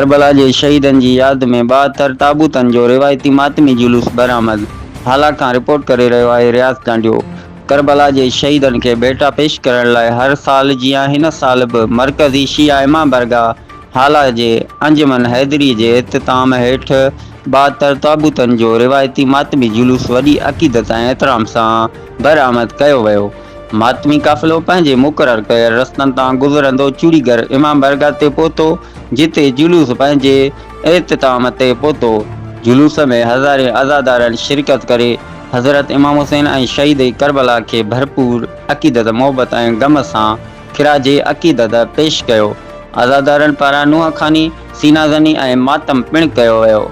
करबला जे शहीदनि जी यादि में 72 ताबूतनि जो रिवायती मातमी जुलूस बरामद। हाला खां रिपोर्ट करे रहियो आहे रियाज़ कांडियो। करबला जे शहीदनि खे भेटा पेश करण लाइ हर साल जीअं हिन साल बि मरकज़ी शिया इमाम बरगाह हाला जे अंजुमन हैदरी जे इख्तिताम हेठि 72 ताबूतनि जो रिवायती मातमी जुलूस वॾी अक़ीदत ऐं एहतराम सां बरामद कयो वियो। मातमी काफ़िलो पंहिंजे मुक़ररु कयल रस्तनि तां गुज़रंदो चूड़ीगर इमाम बरगाह ते पहुतो, जिते जुलूस पंहिंजे इख्तिताम ते पहुतो। जुलूस में हज़ारे अज़ादारनि शिरकत करे हज़रत इमाम हुसैन ऐं शहीद करबला खे भरपूर अक़ीदत मोहबत ऐं गम सां खिराजे अक़ीदत पेश कयो। अज़ादारनि पारां नुंहं खानी, सीनाज़नी ऐं मातम पिणु कयो वियो।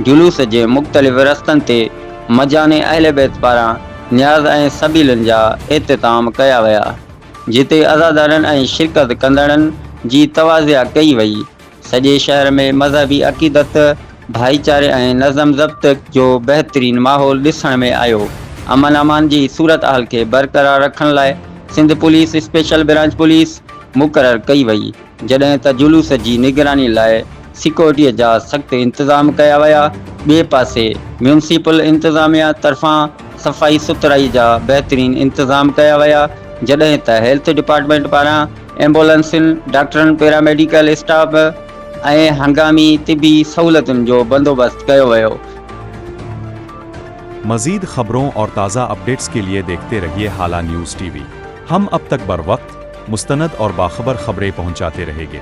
जुलूस जे मुख़्तलिफ़ रस्तनि ते मजाने अहले बैत पारां न्याज़ ऐं सबीलनि जा इख्तिताम कया विया, जिते अज़ादारनि ऐं शिरकत कंदड़नि जी तवाज़िया कई वई। सॼे शहर में मज़हबी अक़ीदत, भाईचारे ऐं नज़म ज़ब्त जो बहितरीन माहौल ॾिसण में आयो। अमन अमान जी सूरत हाल खे बरक़रार रखण लाइ Sindh police special branch police मुक़ररु कई वई, जॾहिं त जुलूस जी निगरानी लाइ सिक्योरिटीअ जा सख़्त इंतज़ाम कया विया। ॿिए पासे म्यूनिसिपल इंतज़ामिया तरफ़ां सफ़ाई सुथराई जा बहितरीन इंतज़ाम कया विया, जॾहिं त हेल्थ डिपार्टमेंट पारां एम्बुलेंसुनि, डॉक्टरनि, पैरामेडिकल स्टाफ ऐं हंगामी तिबी सहूलतुनि जो बंदोबस्त कयो वियो। मज़ीद खबरों और ताज़ा अपडेट्स के लिए देखते रहिए हाला न्यूज़ टीवी। हम अब तक बर वक्त मुस्तनद और बाखबर खबरें पहुंचाते रहेंगे।